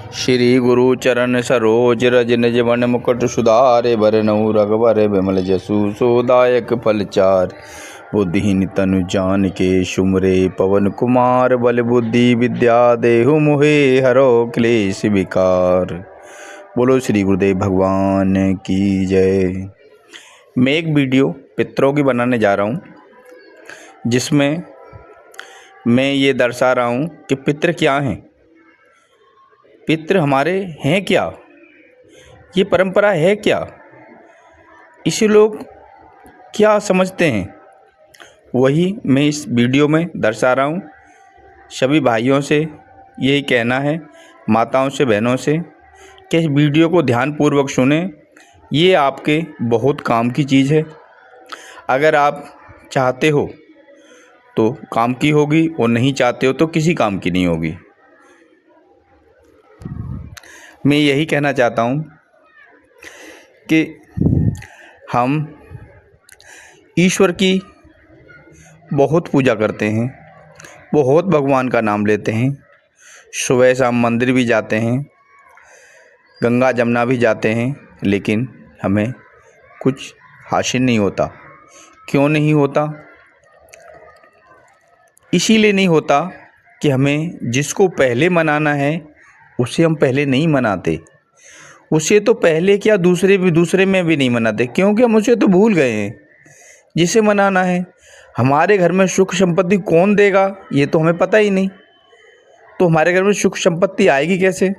श्री गुरु चरण सरोज रज निज मन मुकुट सुधारे बरनउँ रघुबर विमल जसु सोदायक फल चार। बुद्धिहीन तनु जानिके सुमिरे पवन कुमार बल बुद्धि विद्या देहु मोहे हरो क्लेश विकार। बोलो श्री गुरुदेव भगवान की जय। मैं एक वीडियो पितरों की बनाने जा रहा हूँ जिसमें मैं ये दर्शा रहा हूँ कि पितृ क्या हैं, पितृ हमारे हैं क्या, ये परंपरा है क्या, इसे लोग क्या समझते हैं, वही मैं इस वीडियो में दर्शा रहा हूँ। सभी भाइयों से यही कहना है, माताओं से, बहनों से, कि इस वीडियो को ध्यानपूर्वक सुनें। ये आपके बहुत काम की चीज़ है। अगर आप चाहते हो तो काम की होगी और नहीं चाहते हो तो किसी काम की नहीं होगी। मैं यही कहना चाहता हूँ कि हम ईश्वर की बहुत पूजा करते हैं, बहुत भगवान का नाम लेते हैं, सुबह शाम मंदिर भी जाते हैं, गंगा जमुना भी जाते हैं, लेकिन हमें कुछ हासिल नहीं होता। क्यों नहीं होता? इसीलिए नहीं होता कि हमें जिसको पहले मनाना है उसे हम पहले नहीं मनाते। उसे तो पहले क्या दूसरे में भी नहीं मनाते, क्योंकि हम उसे तो भूल गए हैं जिसे मनाना है। हमारे घर में सुख संपत्ति कौन देगा ये तो हमें पता ही नहीं, तो हमारे घर में सुख संपत्ति आएगी कैसे?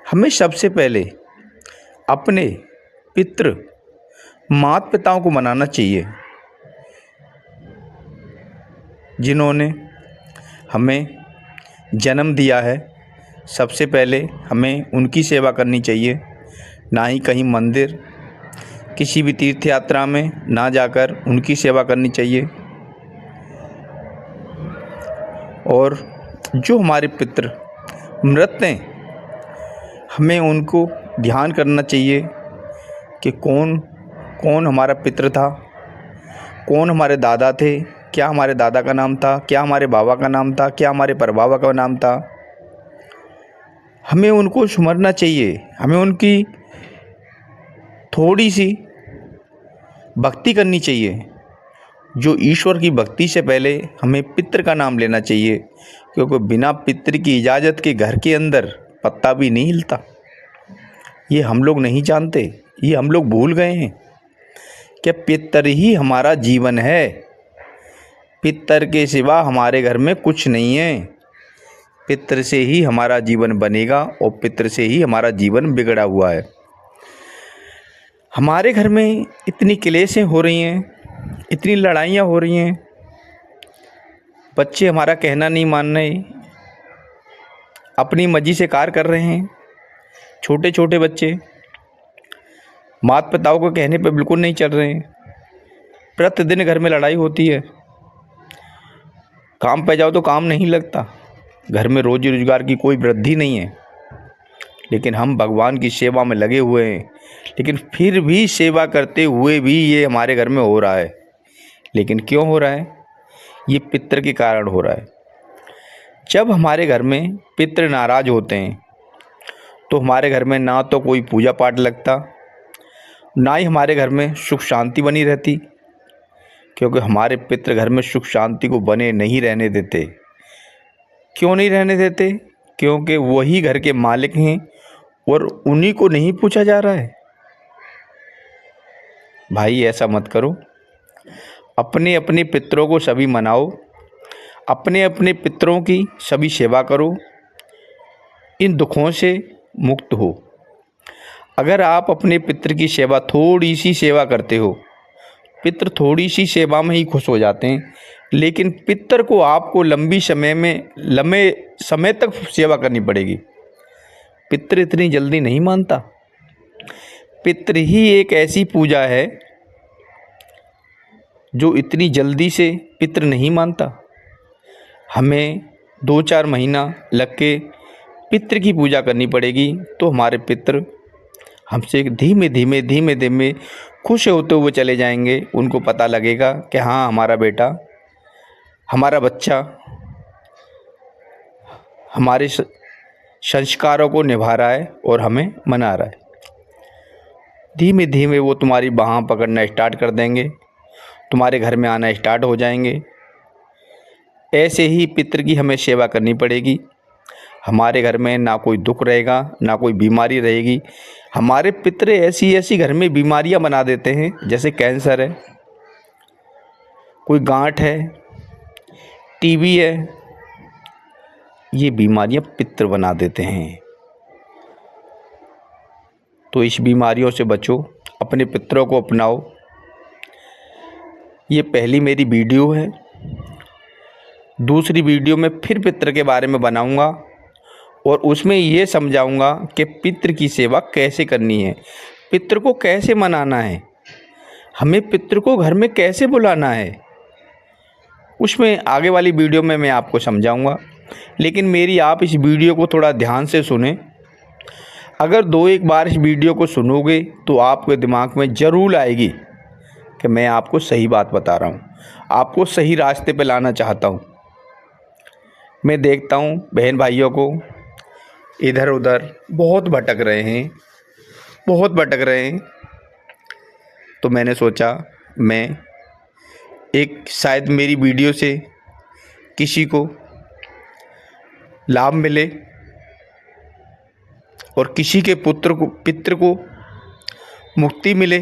हमें सबसे पहले अपने पितृ माता पिताओं को मनाना चाहिए, जिन्होंने हमें जन्म दिया है। सबसे पहले हमें उनकी सेवा करनी चाहिए, ना ही कहीं मंदिर, किसी भी तीर्थ यात्रा में ना जाकर उनकी सेवा करनी चाहिए। और जो हमारे पितृ मृत हैं, हमें उनको ध्यान करना चाहिए कि कौन कौन हमारा पितृ था, कौन हमारे दादा थे, क्या हमारे दादा का नाम था, क्या हमारे बाबा का नाम था, क्या हमारे परबाबा का नाम था। हमें उनको सुमरना चाहिए, हमें उनकी थोड़ी सी भक्ति करनी चाहिए। जो ईश्वर की भक्ति से पहले हमें पितृ का नाम लेना चाहिए, क्योंकि बिना पितृ की इजाज़त के घर के अंदर पत्ता भी नहीं हिलता। ये हम लोग नहीं जानते, ये हम लोग भूल गए हैं कि पितृ ही हमारा जीवन है। पितृ के सिवा हमारे घर में कुछ नहीं है। पितृ से ही हमारा जीवन बनेगा और पितृ से ही हमारा जीवन बिगड़ा हुआ है। हमारे घर में इतनी क्लेशें हो रही हैं, इतनी लड़ाइयाँ हो रही हैं, बच्चे हमारा कहना नहीं मान रहे, अपनी मर्जी से कार्य कर रहे हैं। छोटे छोटे बच्चे माता पिताओं को कहने पर बिल्कुल नहीं चल रहे हैं। प्रतिदिन घर में लड़ाई होती है, काम पे जाओ तो काम नहीं लगता, घर में रोजी रोजगार की कोई वृद्धि नहीं है। लेकिन हम भगवान की सेवा में लगे हुए हैं, लेकिन फिर भी सेवा करते हुए भी ये हमारे घर में हो रहा है। लेकिन क्यों हो रहा है? ये पितृ के कारण हो रहा है। जब हमारे घर में पितृ नाराज होते हैं तो हमारे घर में ना तो कोई पूजा पाठ लगता, ना ही हमारे घर में सुख शांति बनी रहती, क्योंकि हमारे पितृ घर में सुख शांति को बने नहीं रहने देते। क्यों नहीं रहने देते? क्योंकि वही घर के मालिक हैं और उन्हीं को नहीं पूछा जा रहा है। भाई ऐसा मत करो, अपने अपने पितरों को सभी मनाओ, अपने अपने पितरों की सभी सेवा करो, इन दुखों से मुक्त हो। अगर आप अपने पितृ की सेवा, थोड़ी सी सेवा करते हो, पितृ थोड़ी सी सेवा में ही खुश हो जाते हैं, लेकिन पितृ को आपको लंबे समय तक सेवा करनी पड़ेगी। पितृ इतनी जल्दी नहीं मानता। पितृ ही एक ऐसी पूजा है जो इतनी जल्दी से पितृ नहीं मानता। हमें 2-4 महीना लग के पितृ की पूजा करनी पड़ेगी, तो हमारे पितृ हमसे धीमे धीमे खुश होते हुए चले जाएंगे। उनको पता लगेगा कि हाँ, हमारा बेटा, हमारा बच्चा हमारे संस्कारों को निभा रहा है और हमें मना रहा है। धीमे धीमे वो तुम्हारी बाह पकड़ना स्टार्ट कर देंगे, तुम्हारे घर में आना स्टार्ट हो जाएंगे। ऐसे ही पितृ की हमें सेवा करनी पड़ेगी। हमारे घर में ना कोई दुख रहेगा, ना कोई बीमारी रहेगी। हमारे पितृ ऐसी ऐसी घर में बीमारियां बना देते हैं, जैसे कैंसर है, कोई गांठ है, टीबी है। ये बीमारियां पितृ बना देते हैं। तो इस बीमारियों से बचो, अपने पितरों को अपनाओ। ये पहली मेरी वीडियो है। दूसरी वीडियो में फिर पितृ के बारे में बनाऊंगा और उसमें ये समझाऊंगा कि पितृ की सेवा कैसे करनी है, पितृ को कैसे मनाना है, हमें पितृ को घर में कैसे बुलाना है। उसमें आगे वाली वीडियो में मैं आपको समझाऊंगा। लेकिन मेरी आप इस वीडियो को थोड़ा ध्यान से सुने। अगर 2-1 बार इस वीडियो को सुनोगे तो आपके दिमाग में ज़रूर आएगी कि मैं आपको सही बात बता रहा हूँ, आपको सही रास्ते पे लाना चाहता हूँ। मैं देखता हूँ बहन भाइयों को इधर उधर बहुत भटक रहे हैं, तो मैंने सोचा मैं एक शायद मेरी वीडियो से किसी को लाभ मिले और किसी के पितृ को मुक्ति मिले।